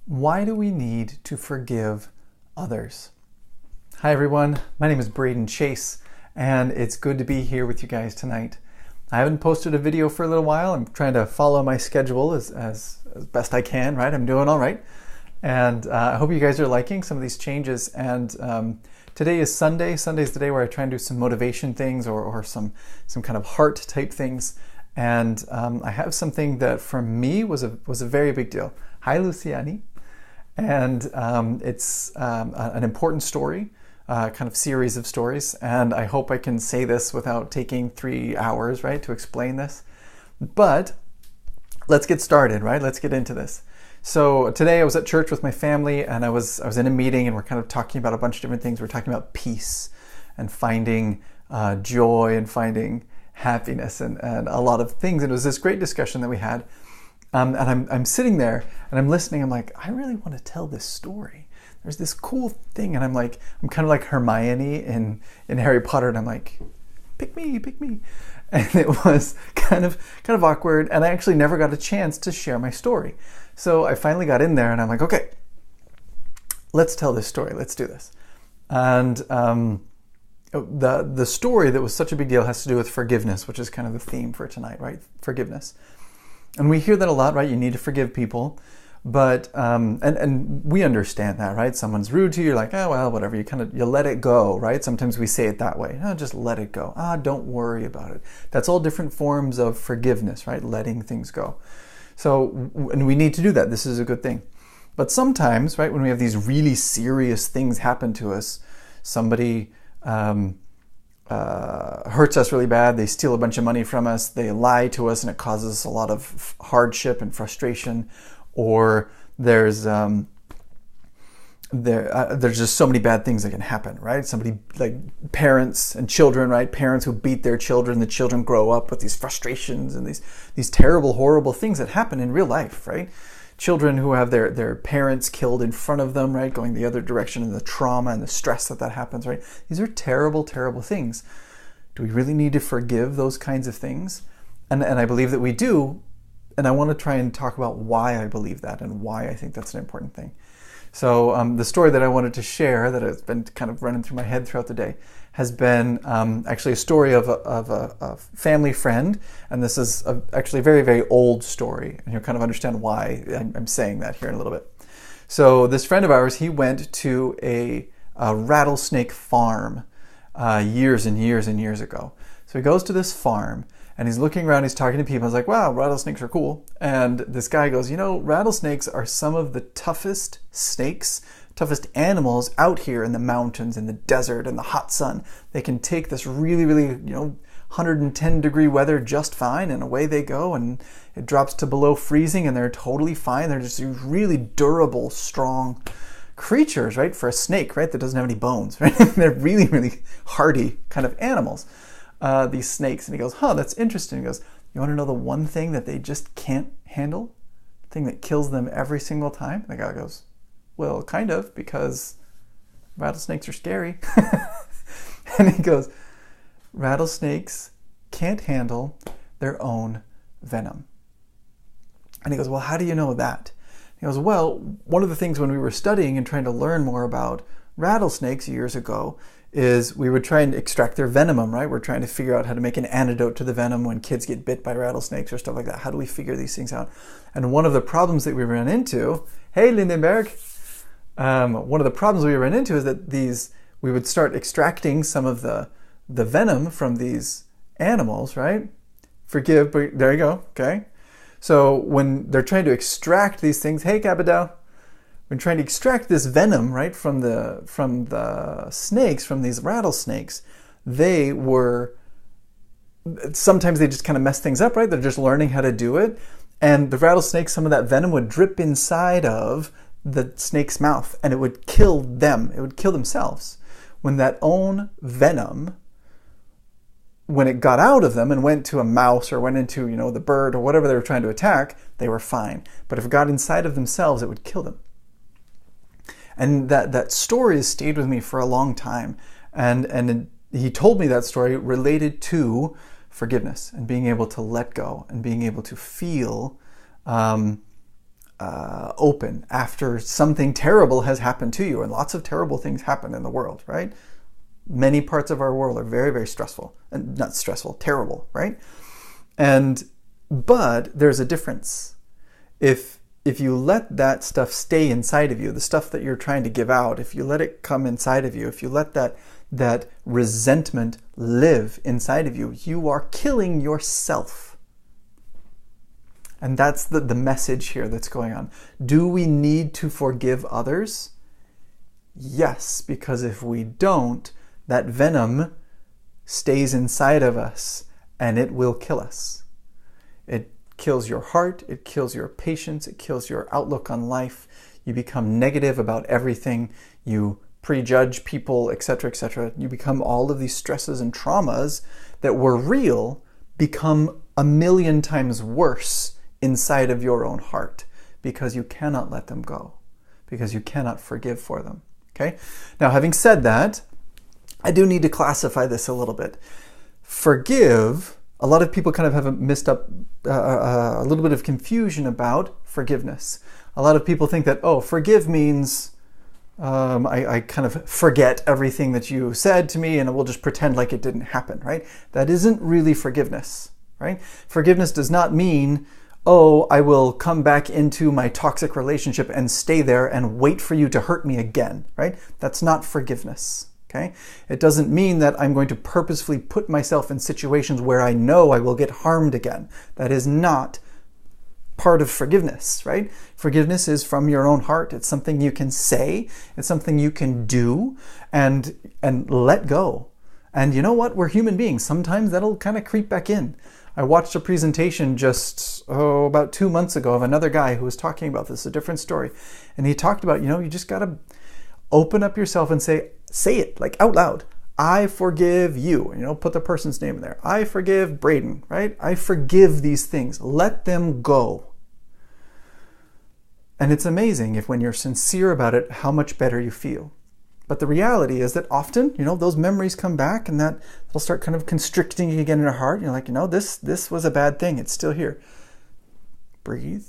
Why do we need to forgive others? Hi everyone, my name is Braden Chase, and it's good to be here with you guys tonight. I haven't posted a video for a little while. I'm trying to follow my schedule as best I can, right? I'm doing all right. And I hope you guys are liking some of these changes. And today is Sunday. Sunday is the day where I try and do some motivation things or some kind of heart type things. And I have something that for me was a very big deal. Hi, Luciani. And it's an important story, kind of series of stories. And I hope I can say this without taking 3 hours, right, to explain this. But let's get started, right? Let's get into this. So today I was at church with my family, and I was in a meeting, and we're kind of talking about a bunch of different things. We're talking about peace and finding joy and finding happiness and a lot of things. And it was this great discussion that we had. And I'm sitting there and I'm listening. I'm like, I really want to tell this story. There's this cool thing, and I'm kind of like Hermione in Harry Potter, and I'm like, pick me. And it was kind of awkward, and I actually never got a chance to share my story. So I finally got in there, and I'm like, okay, let's tell this story. Let's do this. And the story that was such a big deal has to do with forgiveness, which is kind of the theme for tonight, right? Forgiveness. And we hear that a lot, right? You need to forgive people. But, and we understand that, right? Someone's rude to you, you're like, oh, well, whatever. You let it go, right? Sometimes we say it that way. Oh, just let it go. Don't worry about it. That's all different forms of forgiveness, right? Letting things go. So, and we need to do that. This is a good thing. But sometimes, right, when we have these really serious things happen to us, somebody hurts us really bad, they steal a bunch of money from us, they lie to us, and it causes us a lot of hardship and frustration, or there's just so many bad things that can happen, right? Somebody, like parents and children, right? Parents who beat their children, the children grow up with these frustrations and these terrible, horrible things that happen in real life, right? Children who have their parents killed in front of them, right? Going the other direction, and the trauma and the stress that happens, right? These are terrible, terrible things. Do we really need to forgive those kinds of things? And I believe that we do. And I want to try and talk about why I believe that and why I think that's an important thing. So the story that I wanted to share, that has been kind of running through my head throughout the day, has been actually a story of a family friend. And this is actually a very, very old story. And you'll kind of understand why I'm saying that here in a little bit. So this friend of ours, he went to a rattlesnake farm years and years and years ago. So he goes to this farm, and he's looking around, he's talking to people. He's like, wow, rattlesnakes are cool. And this guy goes, rattlesnakes are some of the toughest snakes, toughest animals out here in the mountains, in the desert, in the hot sun. They can take this really, really, 110 degree weather just fine, and away they go, and it drops to below freezing, and they're totally fine. They're just really durable, strong creatures, right? For a snake, right? That doesn't have any bones, right? They're really, really hardy kind of animals. These snakes. And he goes, that's interesting. He goes, you want to know the one thing that they just can't handle? The thing that kills them every single time? And the guy goes, well, kind of, because rattlesnakes are scary. And he goes, rattlesnakes can't handle their own venom. And he goes, well, how do you know that? He goes, well, one of the things when we were studying and trying to learn more about rattlesnakes years ago is we would try and extract their venom, right? We're trying to figure out how to make an antidote to the venom when kids get bit by rattlesnakes or stuff like that. How do we figure these things out? And one of the problems that we ran into, hey, Lindenberg, one of the problems we ran into is that we would start extracting some of the venom from these animals, right? Forgive, but there you go, okay? So when they're trying to extract these things, hey, Cabadell, when trying to extract this venom, right, from the snakes, from these rattlesnakes, sometimes they just kind of mess things up, right? They're just learning how to do it. And the rattlesnakes, some of that venom would drip inside of the snake's mouth, and it would kill them. It would kill themselves. When that own venom, when it got out of them and went to a mouse or went into, the bird or whatever they were trying to attack, they were fine. But if it got inside of themselves, it would kill them. And that story has stayed with me for a long time. And he told me that story related to forgiveness and being able to let go and being able to feel open after something terrible has happened to you. And lots of terrible things happen in the world, right? Many parts of our world are very, very stressful. And not stressful, terrible, right? But there's a difference. If you let that stuff stay inside of you, the stuff that you're trying to give out, if you let it come inside of you, if you let that resentment live inside of you, you are killing yourself. And that's the message here that's going on. Do we need to forgive others? Yes, because if we don't, that venom stays inside of us and it will kill us. It kills your heart, it kills your patience, it kills your outlook on life. You become negative about everything. You prejudge people, etc., etc. You become all of these stresses and traumas that were real become 1,000,000 times worse inside of your own heart because you cannot let them go, because you cannot forgive for them. Okay? Now, having said that, I do need to classify this a little bit. Forgive, a lot of people kind of have a little bit of confusion about forgiveness. A lot of people think that, forgive means I kind of forget everything that you said to me and we'll just pretend like it didn't happen, right? That isn't really forgiveness, right? Forgiveness does not mean, I will come back into my toxic relationship and stay there and wait for you to hurt me again, right? That's not forgiveness, okay? It doesn't mean that I'm going to purposefully put myself in situations where I know I will get harmed again. That is not part of forgiveness, right? Forgiveness is from your own heart. It's something you can say. It's something you can do and let go. And you know what? We're human beings. Sometimes that'll kind of creep back in. I watched a presentation just, about 2 months ago of another guy who was talking about this, a different story. And he talked about, you just got to open up yourself and say it like out loud. I forgive you. Put the person's name in there. I forgive Braden, right? I forgive these things. Let them go. And it's amazing when you're sincere about it, how much better you feel. But the reality is that often, those memories come back and that they'll start kind of constricting again in our heart. You're like, this was a bad thing. It's still here. Breathe.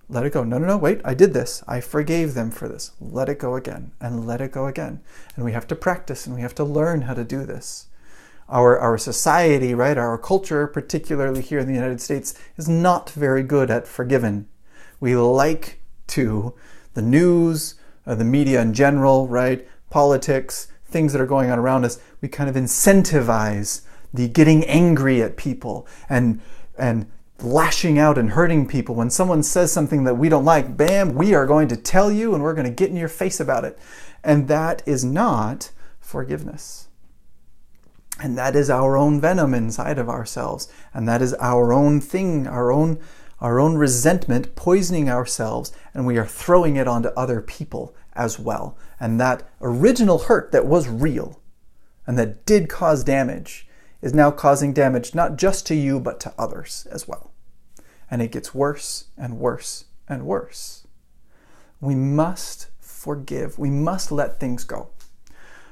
Let it go. No, wait, I did this. I forgave them for this. Let it go again and let it go again. And we have to practice and we have to learn how to do this. Our society, right, our culture, particularly here in the United States, is not very good at forgiving. We like to, the news, the media in general, right, politics, things that are going on around us, we kind of incentivize the getting angry at people and lashing out and hurting people. When someone says something that we don't like, bam, we are going to tell you and we're going to get in your face about it. And that is not forgiveness. And that is our own venom inside of ourselves. And that is our own thing, our own resentment poisoning ourselves, and we are throwing it onto other people as well. And that original hurt that was real and that did cause damage is now causing damage not just to you, but to others as well. And it gets worse and worse and worse. We must forgive. We must let things go.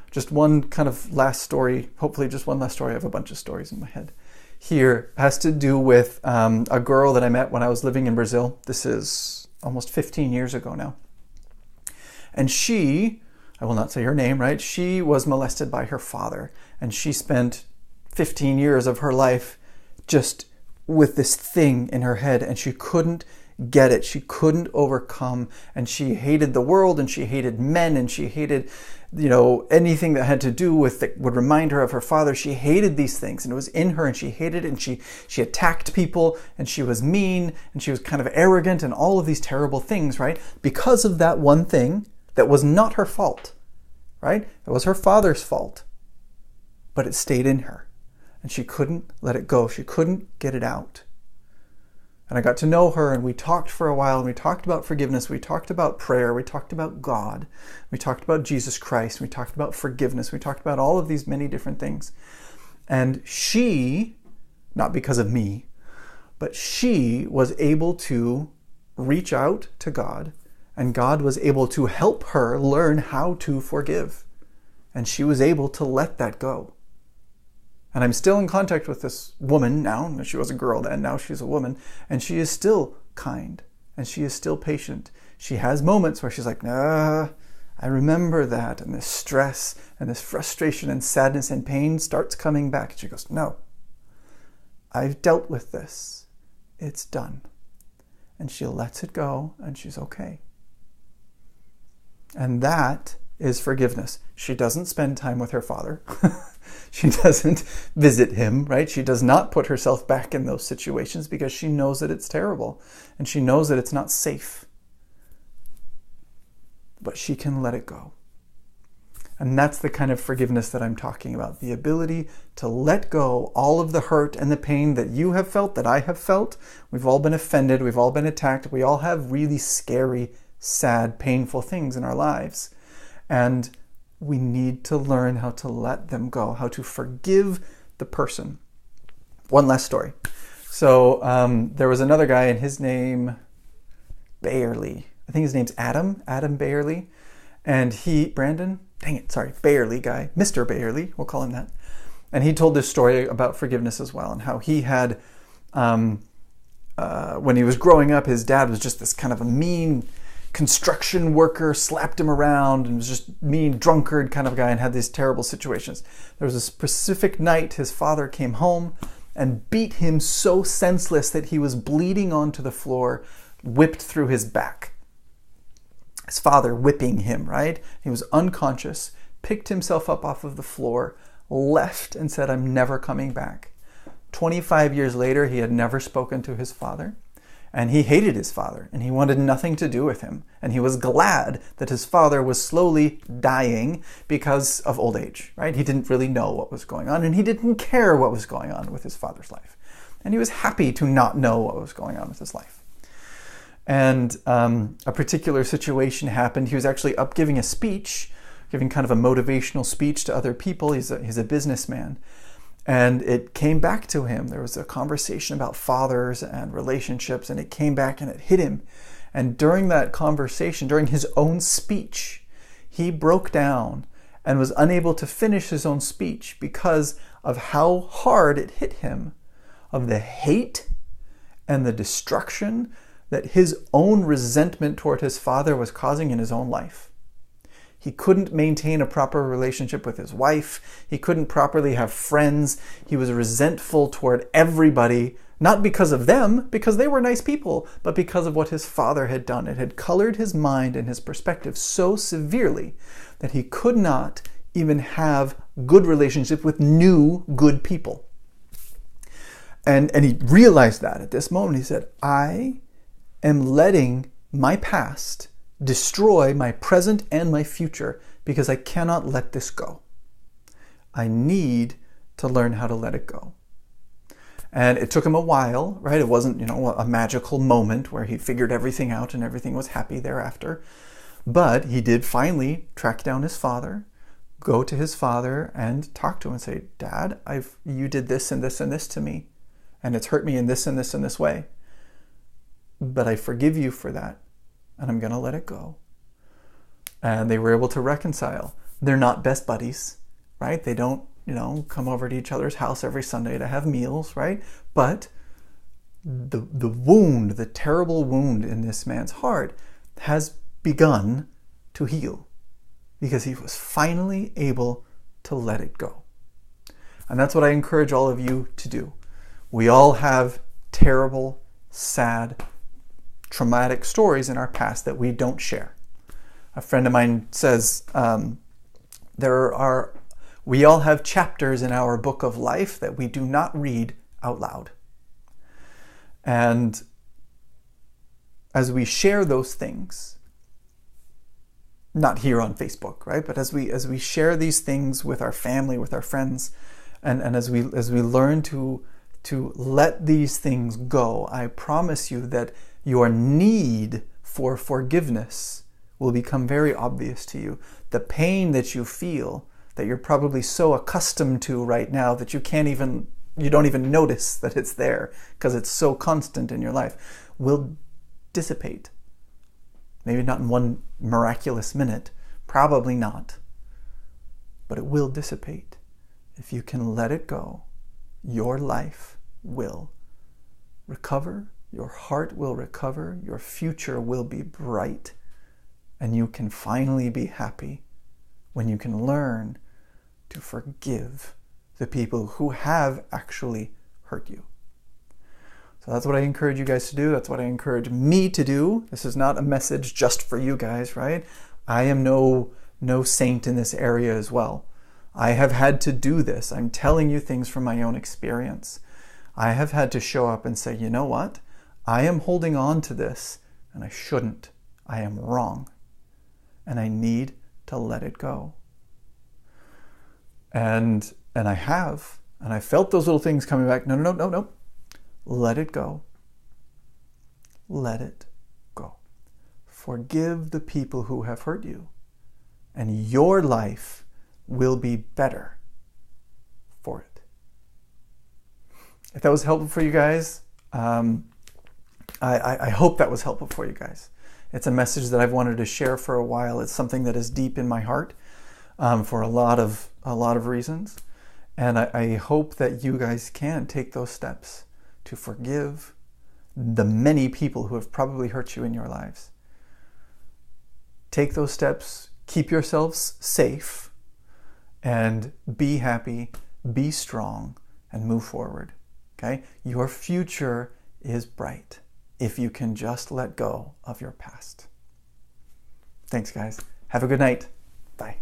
Just one kind of last story, hopefully just one last story. I have a bunch of stories in my head. Here has to do with a girl that I met when I was living in Brazil. This is almost 15 years ago now. And she, I will not say her name, right? She was molested by her father. And she spent 15 years of her life just with this thing in her head. And she couldn't get it. She couldn't overcome. And she hated the world and she hated men and she hated anything that had to do with that would remind her of her father. She hated these things and it was in her and she hated it and she attacked people and she was mean and she was kind of arrogant and all of these terrible things, right? Because of that one thing that was not her fault, right? It was her father's fault, but it stayed in her and she couldn't let it go. She couldn't get it out. And I got to know her and we talked for a while and we talked about forgiveness. We talked about prayer. We talked about God. We talked about Jesus Christ. We talked about forgiveness. We talked about all of these many different things. And she, not because of me, but she was able to reach out to God and God was able to help her learn how to forgive. And she was able to let that go. And I'm still in contact with this woman now. She was a girl then, now she's a woman. And she is still kind. and she is still patient. She has moments where she's like, nah, I remember that, and this stress and this frustration and sadness and pain starts coming back. And she goes, no, I've dealt with this. It's done. And she lets it go, and she's okay. And that is forgiveness. She doesn't spend time with her father. She doesn't visit him, right? She does not put herself back in those situations because she knows that it's terrible and she knows that it's not safe. But she can let it go. And that's the kind of forgiveness that I'm talking about. The ability to let go all of the hurt and the pain that you have felt, that I have felt. We've all been offended. We've all been attacked. We all have really scary, sad, painful things in our lives. And we need to learn how to let them go, how to forgive the person. One last story. So there was another guy, and his name, Bayerly. I think his name's Adam Bayerly. And Bayerly guy, Mr. Bayerly, we'll call him that. And he told this story about forgiveness as well, and how he had, when he was growing up, his dad was just this kind of a mean construction worker, slapped him around, and was just mean, drunkard kind of guy, and had these terrible situations. There was a specific night his father came home and beat him so senseless that he was bleeding onto the floor, whipped through his back. His father whipping him, right? He was unconscious, picked himself up off of the floor, left, and said, I'm never coming back. 25 years later, he had never spoken to his father. And he hated his father, and he wanted nothing to do with him. And he was glad that his father was slowly dying because of old age, right? He didn't really know what was going on, and he didn't care what was going on with his father's life. And he was happy to not know what was going on with his life. And a particular situation happened. He was actually up giving a speech, giving kind of a motivational speech to other people. He's a businessman. And it came back to him. There was a conversation about fathers and relationships, and it came back and it hit him. And during that conversation, during his own speech, he broke down and was unable to finish his own speech because of how hard it hit him, of the hate and the destruction that his own resentment toward his father was causing in his own life. He couldn't maintain a proper relationship with his wife. He couldn't properly have friends. He was resentful toward everybody, not because of them, because they were nice people, but because of what his father had done. It had colored his mind and his perspective so severely that he could not even have good relationships with new good people. And he realized that at this moment. He said, I am letting my past destroy my present and my future because I cannot let this go. I need to learn how to let it go. And it took him a while, right? It wasn't, a magical moment where he figured everything out and everything was happy thereafter. But he did finally track down his father, go to his father and talk to him and say, Dad, you did this and this and this to me, and it's hurt me in this and this and this way. But I forgive you for that. And I'm going to let it go. And they were able to reconcile. They're not best buddies, right? They don't, come over to each other's house every Sunday to have meals, right? But the wound, the terrible wound in this man's heart has begun to heal because he was finally able to let it go. And that's what I encourage all of you to do. We all have terrible, sad, traumatic stories in our past that we don't share. A friend of mine says we all have chapters in our book of life that we do not read out loud. And as we share those things, not here on Facebook, right? But as we share these things with our family, with our friends, and as we learn to let these things go, I promise you that your need for forgiveness will become very obvious to you. The pain that you feel, that you're probably so accustomed to right now that you don't even notice that it's there because it's so constant in your life, will dissipate. Maybe not in one miraculous minute, probably not, but it will dissipate. If you can let it go, your life will recover your heart will recover, your future will be bright, and you can finally be happy when you can learn to forgive the people who have actually hurt you. So that's what I encourage you guys to do. That's what I encourage me to do. This is not a message just for you guys, right? I am no saint in this area as well. I have had to do this. I'm telling you things from my own experience. I have had to show up and say, you know what? I am holding on to this and I shouldn't. I am wrong. And I need to let it go. And I have. And I felt those little things coming back. No. Let it go. Let it go. Forgive the people who have hurt you. And your life will be better for it. If that was helpful for you guys, I hope that was helpful for you guys. It's a message that I've wanted to share for a while. It's something that is deep in my heart for a lot of reasons. And I hope that you guys can take those steps to forgive the many people who have probably hurt you in your lives. Take those steps, keep yourselves safe, and be happy, be strong, and move forward. Okay? Your future is bright if you can just let go of your past. Thanks, guys. Have a good night. Bye.